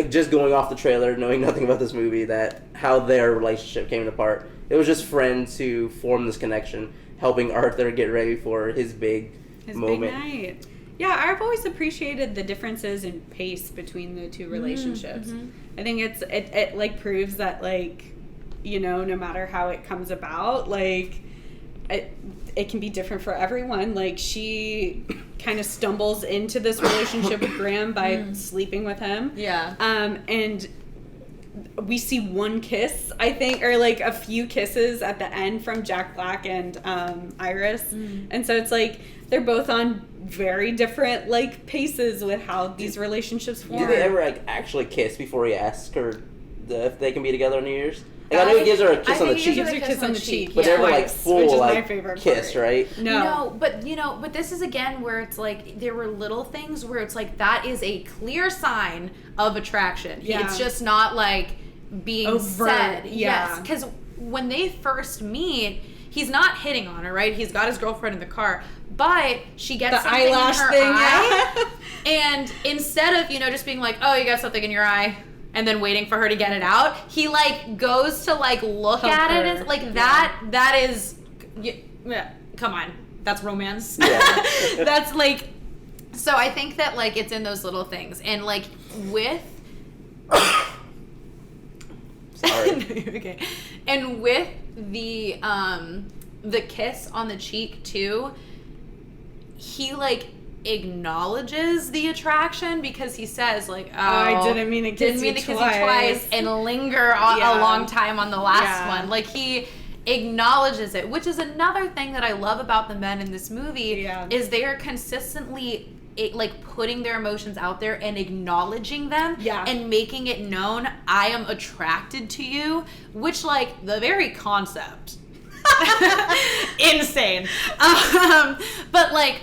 just going off the trailer, knowing nothing about this movie, that how their relationship came apart. It was just friends who formed this connection, helping Arthur get ready for his big moment. Big night. Yeah, I've always appreciated the differences in pace between the two relationships. Mm-hmm. I think it like proves that like, you know, no matter how it comes about, like it can be different for everyone. Like she kind of stumbles into this relationship with Graham by sleeping with him. Yeah. And we see one kiss, I think, or like a few kisses at the end from Jack Black and Iris. And so it's like they're both on very different like paces with how these relationships form. Do they ever like actually kiss before he asks her if they can be together in New Year's? Like, I know he gives her a kiss on the cheek. He gives her a kiss on the cheek. But they're like full which is like my favorite kiss, part. right? No, but this is again where it's like there were little things where it's like that is a clear sign of attraction. Yeah. It's just not like being overt. said. Yeah. Yes, because when they first meet, he's not hitting on her, right? He's got his girlfriend in the car, but she gets the something eyelash in her thing, eye. And instead of, just being like, oh, you got something in your eye, and then waiting for her to get it out, he, like, goes to, like, look Help at her. it. And, like, that is, come on, that's romance. Yeah. That's, like, so I think that, like, it's in those little things. And, like, with... Sorry. Okay. And with the kiss on the cheek, too, he, like, acknowledges the attraction because he says, like, oh, I didn't mean to kiss you twice. and linger a long time on the last one. Like, he acknowledges it, which is another thing that I love about the men in this movie, is they are consistently putting their emotions out there and acknowledging them and making it known, I am attracted to you, which, like, the very concept insane. But, like,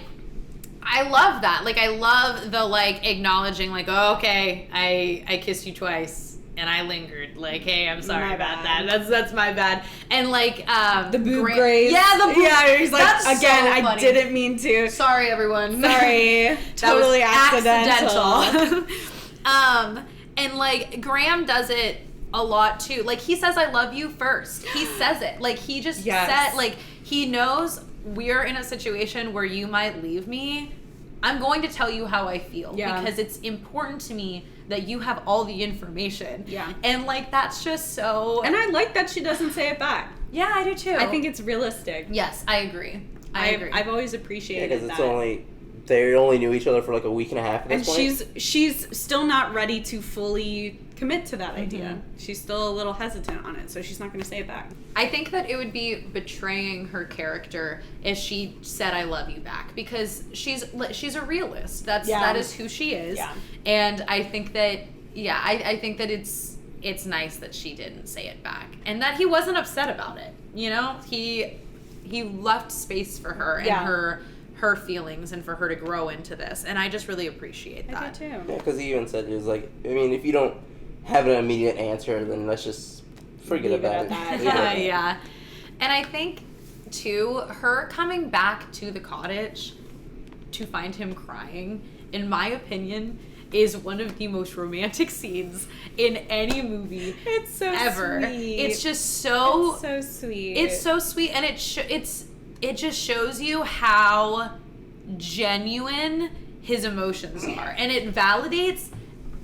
I love that. Like, I love the, like, acknowledging, like, oh, okay, I kissed you twice and I lingered. Like, hey, I'm sorry about that. That's my bad. And, like, the boob graze. Yeah, the boob. Yeah, he's like, that's again, so I funny. didn't mean to. Sorry, everyone. Sorry. Totally accidental. And, like, Graham does it a lot, too. Like, he says, I love you first. He says it. Like, he just said, like, he knows we're in a situation where you might leave me. I'm going to tell you how I feel because it's important to me that you have all the information. Yeah. And, like, that's just so... And I like that she doesn't say it back. Yeah, I do too. I think it's realistic. Yes, I agree. I've always appreciated that. Because they only knew each other for like a week and a half at this point. And she's still not ready to fully commit to that idea. She's still a little hesitant on it, so she's not going to say it back. I think that it would be betraying her character if she said I love you back, because she's a realist. That is who she is. Yeah. And I think that I think that it's nice that she didn't say it back and that he wasn't upset about it. He left space for her and her feelings and for her to grow into this, and I just really appreciate that. I do too. Yeah, because he even said he was like, I mean, if you don't have an immediate answer, then let's just forget about it. Yeah. And I think too, her coming back to the cottage to find him crying, in my opinion, is one of the most romantic scenes in any movie. It's so ever. Sweet. It's just so. It's so sweet. It's so sweet, and it just shows you how genuine his emotions are, and it validates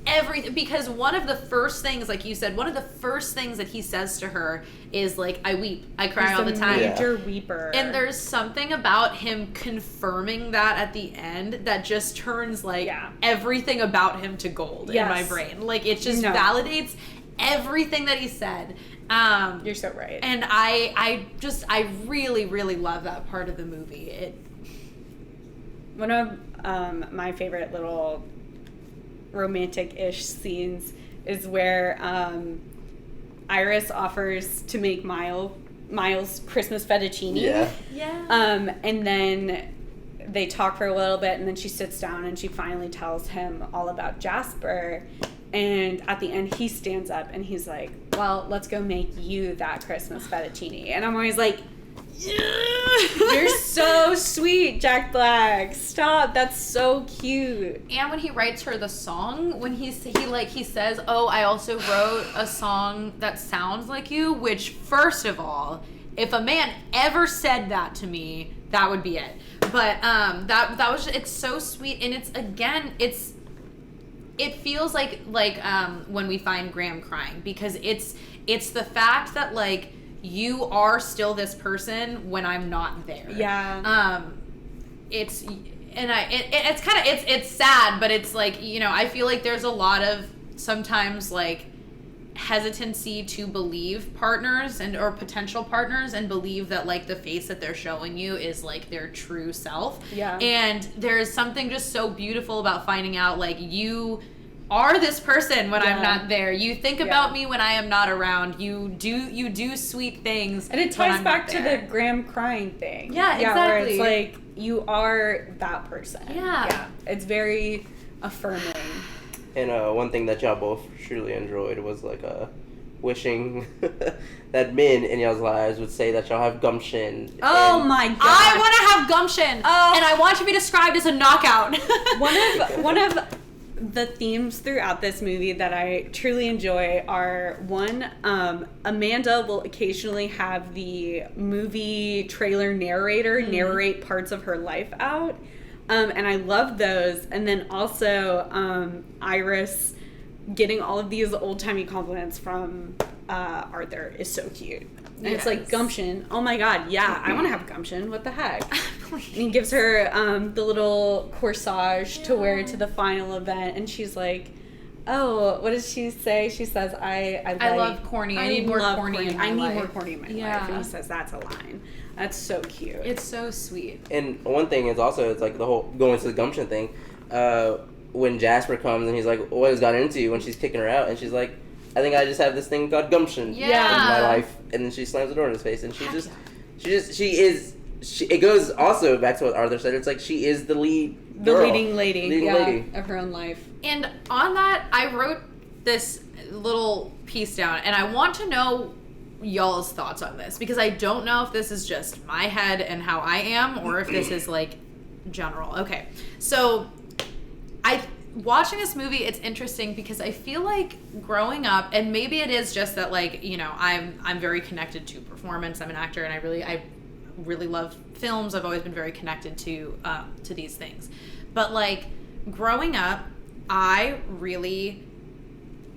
everything, because one of the first things, like you said, one of the first things that he says to her is like, I weep, I cry all the time. Major weeper. And there's something about him confirming that at the end that just turns like everything about him to gold in my brain. Like, it just validates everything that he said. You're so right. And I really, really love that part of the movie. One of my favorite little romantic-ish scenes is where Iris offers to make Miles Christmas fettuccine. Yeah. And then they talk for a little bit, and then she sits down and she finally tells him all about Jasper. And at the end, he stands up and he's like, well, let's go make you that Christmas fettuccine. And I'm always like, you're so sweet, Jack Black. Stop. That's so cute. And when he writes her the song, when he says, oh, I also wrote a song that sounds like you, which, first of all, if a man ever said that to me, that would be it. But that was just, it's so sweet, and it feels like when we find Graham crying, because it's the fact that, like, you are still this person when I'm not there. Yeah. It's sad, but it's like, I feel like there's a lot of sometimes like hesitancy to believe partners or potential partners and believe that, like, the face that they're showing you is like their true self. Yeah. And there's something just so beautiful about finding out, like, you are this person when I'm not there. You think about me when I am not around. You do sweet things. And it ties back to the Graham crying thing. Yeah, exactly. Where it's like, you are that person. Yeah. It's very affirming. And one thing that y'all both truly enjoyed was, like, wishing that men in y'all's lives would say that y'all have gumption. Oh my god! I want to have gumption, and I want to be described as a knockout. one of the themes throughout this movie that I truly enjoy are one, Amanda will occasionally have the movie trailer narrator narrate parts of her life out, and I love those. And then also Iris getting all of these old-timey compliments from Arthur is so cute. And it's like, gumption. Oh my god, yeah, I want to have gumption. What the heck? And he gives her the little corsage to wear to the final event, and she's like, oh, what does she say? She says, I love corny. I need more corny in my life. I need more corny in my life. And he says, that's a line. That's so cute. It's so sweet. And one thing is also, it's like the whole going to the gumption thing. When Jasper comes and he's like, what has got into you? When she's kicking her out, and she's like, I think I just have this thing called gumption in my life. And then she slams the door in his face, and she is. It goes also back to what Arthur said. It's like she is the leading lady of her own life. And on that, I wrote this little piece down, and I want to know y'all's thoughts on this, because I don't know if this is just my head and how I am, or if this is like general. Okay, so watching this movie, it's interesting because I feel like growing up, and maybe it is just that, like, you know, I'm very connected to performance. I'm an actor, and I really love films. I've always been very connected to these things. But like growing up, I really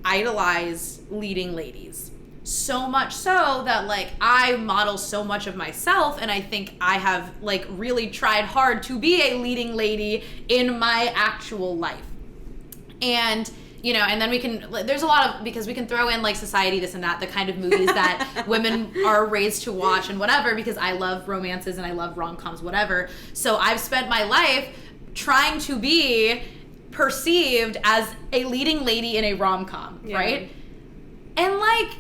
idolize leading ladies. So much so that like I model so much of myself, and I think I have like really tried hard to be a leading lady in my actual life. And, you know, and then there's a lot of, because we can throw in like Society, this and that, the kind of movies that women are raised to watch and whatever, because I love romances and I love rom-coms, whatever. So I've spent my life trying to be perceived as a leading lady in a rom-com, right? And like,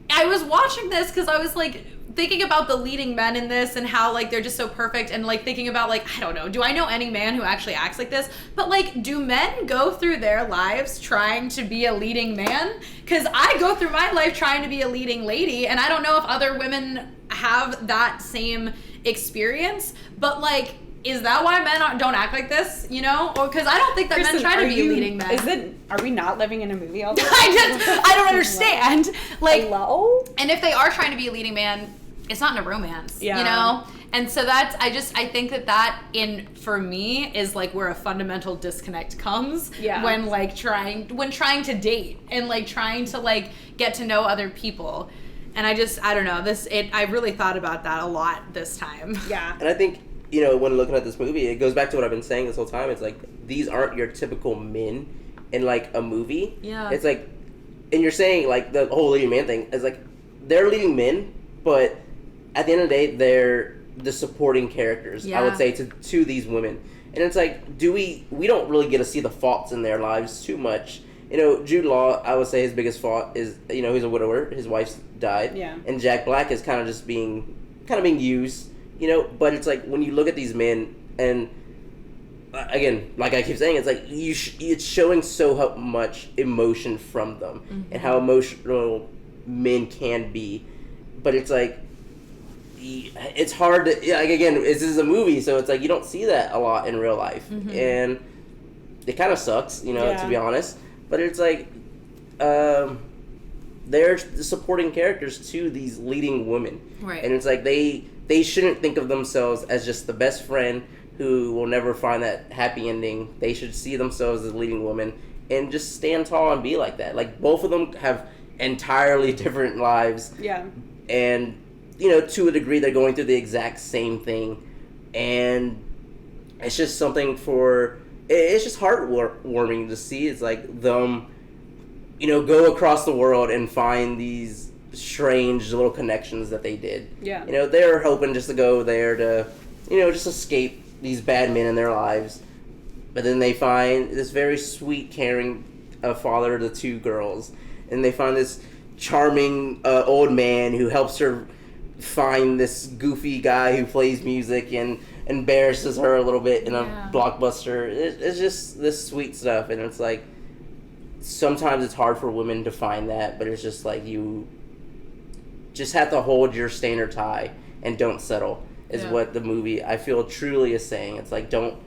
I was watching this because I was like thinking about the leading men in this and how like they're just so perfect, and like thinking about like, I don't know, do I know any man who actually acts like this? But like, do men go through their lives trying to be a leading man? Because I go through my life trying to be a leading lady, and I don't know if other women have that same experience, but like, is that why men don't act like this, you know? Or because I don't think that Kristen, men try to be leading men. Are we not living in a movie all the time? I don't understand. Like, hello? And if they are trying to be a leading man, it's not in a romance, you know? And so I think that for me, is like where a fundamental disconnect comes when like trying to date and like trying to like get to know other people. And I don't know, I really thought about that a lot this time. Yeah. And I think, you know, when looking at this movie, it goes back to what I've been saying this whole time. It's like, these aren't your typical men in like a movie. Yeah. It's like, and you're saying like the whole leading man thing is like, they're leading men, but at the end of the day, they're the supporting characters, I would say, to these women. And it's like, we don't really get to see the faults in their lives too much. You know, Jude Law, I would say his biggest fault is, you know, he's a widower. His wife's died. Yeah. And Jack Black is kind of just being used, you know. But it's like, when you look at these men, and again, like I keep saying, it's like, it's showing so much emotion from them, and how emotional men can be. But it's like, it's hard to, like, again, this is a movie, so it's like you don't see that a lot in real life, and it kind of sucks, you know, to be honest. But it's like, they're the supporting characters to these leading women, right? And it's like they shouldn't think of themselves as just the best friend who will never find that happy ending. They should see themselves as leading women and just stand tall and be like that. Like, both of them have entirely different lives, and, you know, to a degree, they're going through the exact same thing, and it's just something it's just heartwarming to see. It's like them, you know, go across the world and find these strange little connections that they did. Yeah. You know, they're hoping just to go there to, you know, just escape these bad men in their lives, but then they find this very sweet, caring father to two girls, and they find this charming old man who helps her find this goofy guy who plays music and embarrasses her a little bit in a blockbuster. It's just this sweet stuff, and it's like, sometimes it's hard for women to find that, but it's just like you just have to hold your standards high and don't settle is what the movie, I feel, truly is saying. It's like, don't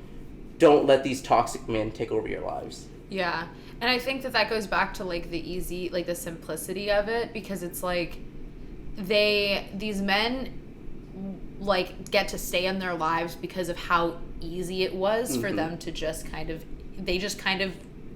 let these toxic men take over your lives. Yeah. And I think that goes back to, like, the easy, like, the simplicity of it, because it's like these men, like, get to stay in their lives because of how easy it was for them to just kind of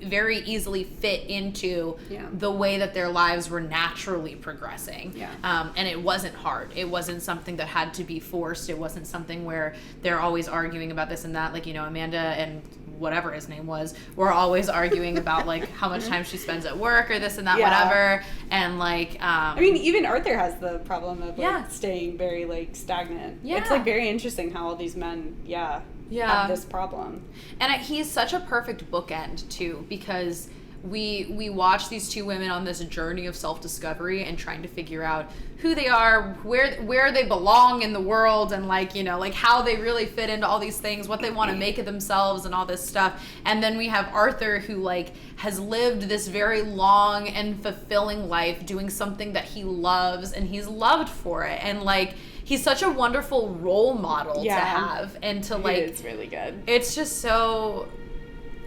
very easily fit into the way that their lives were naturally progressing. And it wasn't hard. It wasn't something that had to be forced. It wasn't something where they're always arguing about this and that. Like, you know, Amanda and whatever his name was were always arguing about, like, how much time she spends at work or this and that, whatever. And, like, I mean, even Arthur has the problem of, like, staying very, like, stagnant. It's, like, very interesting how all these men, have this problem. And he's such a perfect bookend, too, because we watch these two women on this journey of self-discovery and trying to figure out who they are, where they belong in the world, and, like, you know, like, how they really fit into all these things, what they want to make of themselves and all this stuff. And then we have Arthur, who, like, has lived this very long and fulfilling life doing something that he loves, and he's loved for it. And, like, he's such a wonderful role model to have, and to, like, it's really good. It's just so,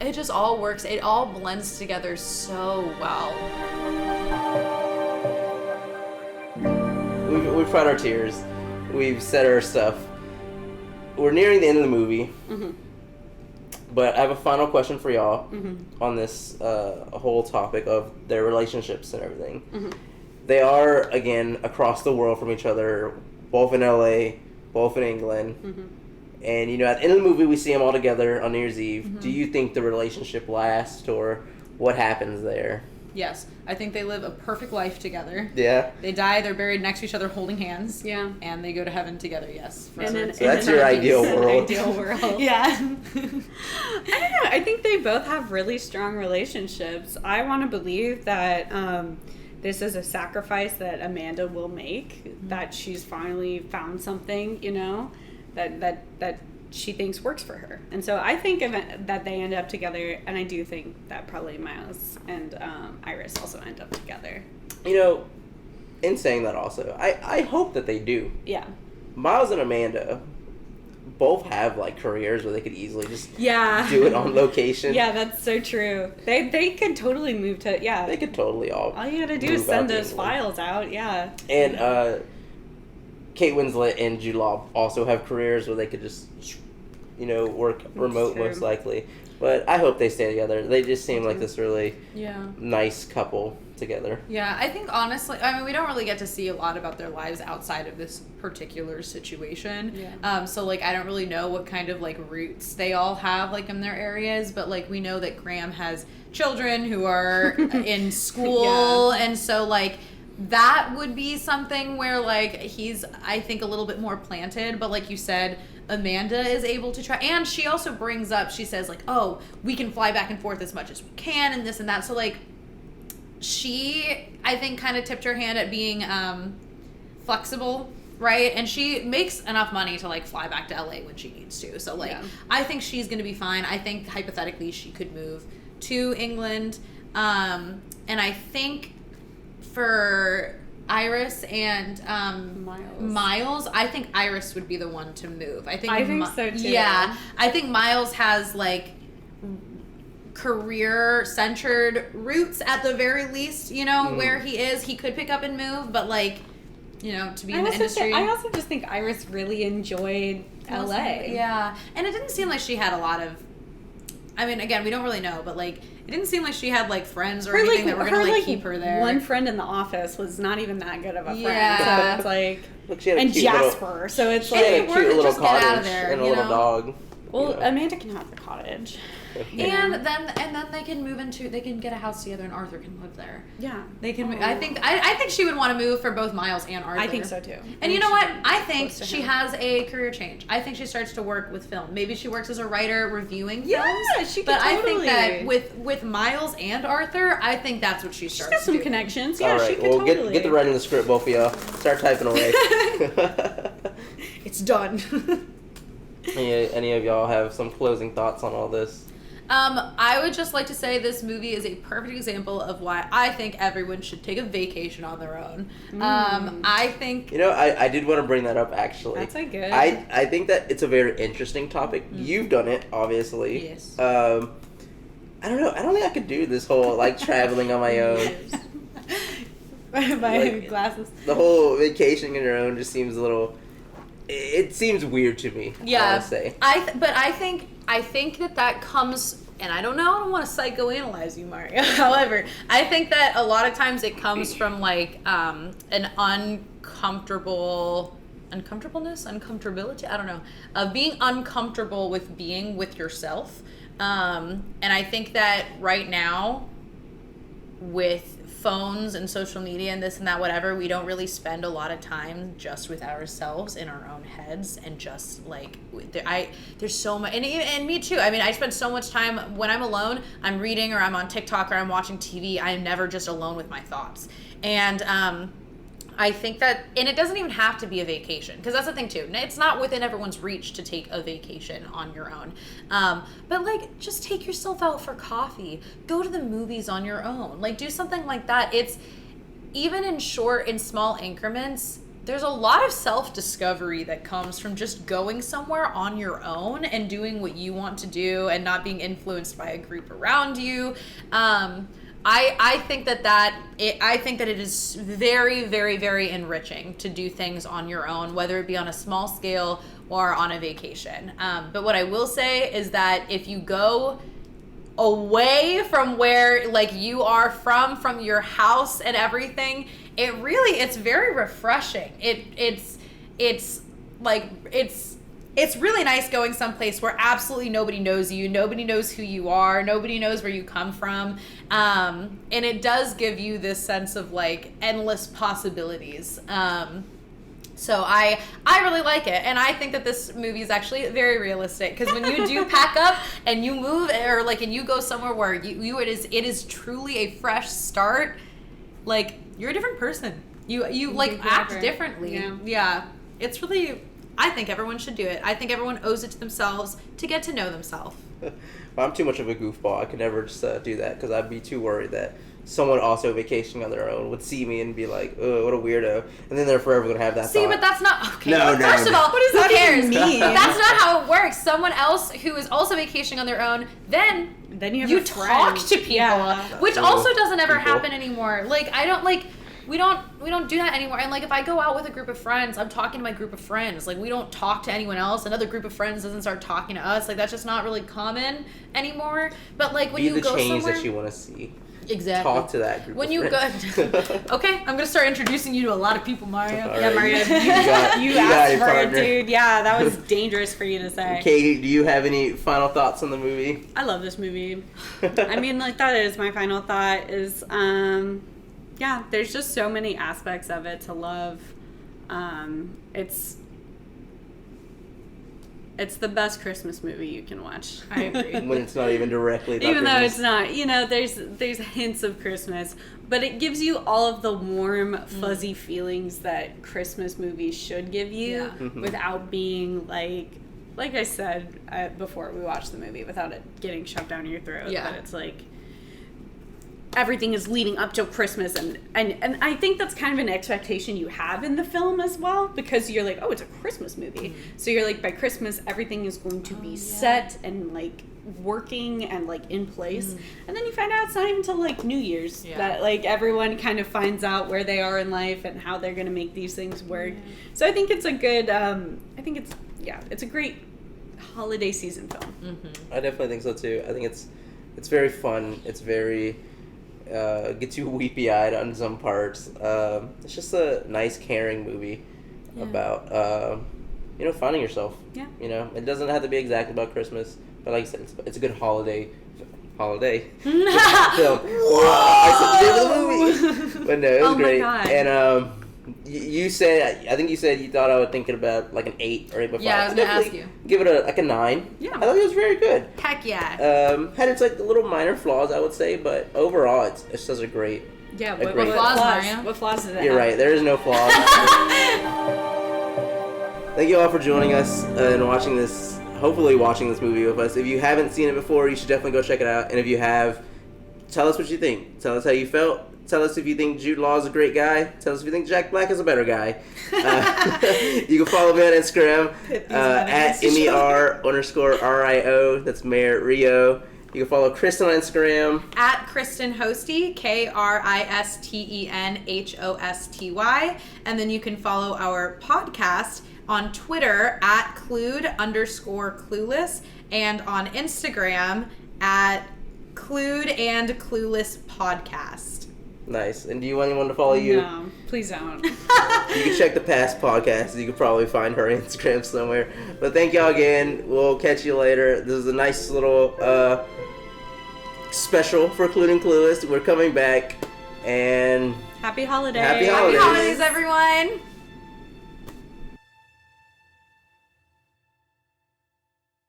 it just all works. It all blends together so well. We've cried our tears. We've said our stuff. We're nearing the end of the movie. But I have a final question for y'all on this whole topic of their relationships and everything. They are, again, across the world from each other, both in LA, both in England. And, you know, at the end of the movie, we see them all together on New Year's Eve. Do you think the relationship lasts, or what happens there? Yes. I think they live a perfect life together. Yeah. They die, they're buried next to each other holding hands. Yeah. And they go to heaven together, yes. So that's your ideal world. Ideal world. Yeah. I don't know. I think they both have really strong relationships. I want to believe that this is a sacrifice that Amanda will make, that she's finally found something, you know, that she thinks works for her. And so I think that they end up together, and I do think that probably Miles and Iris also end up together. You know, in saying that also, I hope that they do. Yeah. Miles and Amanda both have, like, careers where they could easily just do it on location. Yeah, that's so true. They could totally move to, They could totally all you gotta do is send those files out, And Kate Winslet and Jude Law also have careers where they could just, you know, work remote most likely. But I hope they stay together. They just seem like this really nice couple together. Yeah, I think honestly, I mean, we don't really get to see a lot about their lives outside of this particular situation. So, like, I don't really know what kind of, like, roots they all have, like, in their areas. But, like, we know that Graham has children who are in school. And so, like, that would be something where, like, he's, I think, a little bit more planted. But like you said, Amanda is able to try. And she also brings up, she says, like, oh, we can fly back and forth as much as we can and this and that. So, like, she, I think, kind of tipped her hand at being flexible, right? And she makes enough money to, like, fly back to LA when she needs to. So, like, I think she's going to be fine. I think, hypothetically, she could move to England. And I think for Iris and Miles, I think Iris would be the one to move. I think so too. Yeah, I think Miles has, like, career-centered roots at the very least, you know, where he is. He could pick up and move, but, like, you know, to be in the industry. I also just think Iris really enjoyed LA. Yeah, and it didn't seem like she had a lot of, I mean, again, we don't really know, but, like, it didn't seem like she had, like, friends or anything that were going to, like, keep her there. One friend in the office was not even that good of a friend. Yeah. So it's like, look, she had a and cute Jasper. Little, so it's she like, had a cute little just get out cottage of there, and a you little know? dog. well, You know. Amanda can have the cottage. And then they can move into, they can get a house together and Arthur can live there. Yeah. They can. I think she would want to move for both Miles and Arthur. I think so too. And you know what? I think she has a career change. I think she starts to work with film. Maybe she works as a writer reviewing films. Yeah, she could But totally. I think that with Miles and Arthur, I think that's what she starts. She's got some doing. connections. Yeah, All right, she could well, totally. get the writing the script, both of y'all. Start typing away. It's done. Any of y'all have some closing thoughts on all this? I would just like to say this movie is a perfect example of why I think everyone should take a vacation on their own. I think... You know, I did want to bring that up, actually. That's a good... I think that it's a very interesting topic. You've done it, obviously. Yes. I don't know. I don't think I could do this whole, like, traveling on my own. My glasses. The whole vacation on your own just seems a little... It seems weird to me, I would say. But I think that comes... And I don't know, I don't want to psychoanalyze you, Mario. However, I think that a lot of times it comes from, like, an uncomfortability, I don't know, of being uncomfortable with being with yourself. And I think that right now, with phones and social media and this and that, whatever, we don't really spend a lot of time just with ourselves in our own heads and just like there's so much, and me too. I mean, I spend so much time when I'm alone, I'm reading or I'm on TikTok or I'm watching TV. I'm never just alone with my thoughts. And I think that, and it doesn't even have to be a vacation, because that's the thing too. It's not within everyone's reach to take a vacation on your own. But like, just take yourself out for coffee. Go to the movies on your own. Like, do something like that. It's, even in small increments, there's a lot of self-discovery that comes from just going somewhere on your own and doing what you want to do and not being influenced by a group around you. I think that it is very, very, very enriching to do things on your own, whether it be on a small scale or on a vacation. But what I will say is that if you go away from where like you are from your house and everything, it's very refreshing. It's really nice going someplace where absolutely nobody knows you, nobody knows who you are, nobody knows where you come from, and it does give you this sense of like endless possibilities. So I really like it, and I think that this movie is actually very realistic, because when you do pack up and you move, or like, and you go somewhere where it is truly a fresh start, like, you're a different person. You like act differently. Yeah. It's really, I think everyone should do it. I think everyone owes it to themselves to get to know themselves. Well, I'm too much of a goofball. I could never just do that, because I'd be too worried that someone also vacationing on their own would see me and be like, "Oh, what a weirdo," and then they're forever gonna have that. See, thought. but that's not okay. No. First of all, what does who that cares? even mean? That's not how it works. Someone else who is also vacationing on their own, then you talk to people, which also doesn't ever happen anymore. Like, I don't like. We don't do that anymore. And like, if I go out with a group of friends, I'm talking to my group of friends. Like, we don't talk to anyone else. Another group of friends doesn't start talking to us. Like, that's just not really common anymore. But like, when you go somewhere, be the change that you want to see. Exactly. Talk to that group. When of you friends. go, okay, I'm gonna start introducing you to a lot of people, Mario. All Yeah, right. Mario, you asked for it, dude. Yeah, that was dangerous for you to say. Katie, do you have any final thoughts on the movie? I love this movie. I mean, like, that is my final thought is, yeah, there's just so many aspects of it to love. It's the best Christmas movie you can watch. I agree. When it's not even directly about even though Christmas. it's not, you know, there's hints of Christmas, but it gives you all of the warm, fuzzy feelings that Christmas movies should give you, without being like I said before we watched the movie, without it getting shoved down your throat. Yeah. But it's like, everything is leading up to Christmas, and I think that's kind of an expectation you have in the film as well, because you're like, oh, it's a Christmas movie, so you're like, by Christmas everything is going to be set and like working and like in place, and then you find out it's not even until like New Year's that like everyone kind of finds out where they are in life and how they're going to make these things work. So I think it's a good it's a great holiday season film. I definitely think so too. I think it's very fun. It's very gets you weepy-eyed on some parts. It's just a nice, caring movie about finding yourself. Yeah. You know, it doesn't have to be exactly about Christmas, but like I said, it's a good holiday film. I said the name of the movie, but no, it was great. My God. And you said, I think you said you thought I was thinking about like an 8 or 8.5. Yeah, I was gonna ask you. Give it a 9. Yeah. I thought it was very good. Heck yeah. Had its like little minor flaws, I would say, but overall it's just a great. Yeah. What flaws, Mario? What flaws did it You're have? right. There is no flaws. Thank you all for joining us and watching this hopefully watching this movie with us. If you haven't seen it before, you should definitely go check it out. And if you have, tell us what you think. Tell us how you felt. Tell us if you think Jude Law is a great guy. Tell us if you think Jack Black is a better guy. You can follow me on Instagram at MER_RIO. That's Mayor Rio. You can follow Kristen on Instagram at Kristen Hosty, KristenHosty. And then you can follow our podcast on Twitter at Clued_Clueless and on Instagram at Clued and Clueless Podcast. Nice. And do you want anyone to follow you? No, please don't. You can check the past podcasts. You can probably find her Instagram somewhere. But thank y'all again. We'll catch you later. This is a nice little special for Clued and Clueless. We're coming back. And Happy holidays. Happy holidays. Happy holidays, everyone.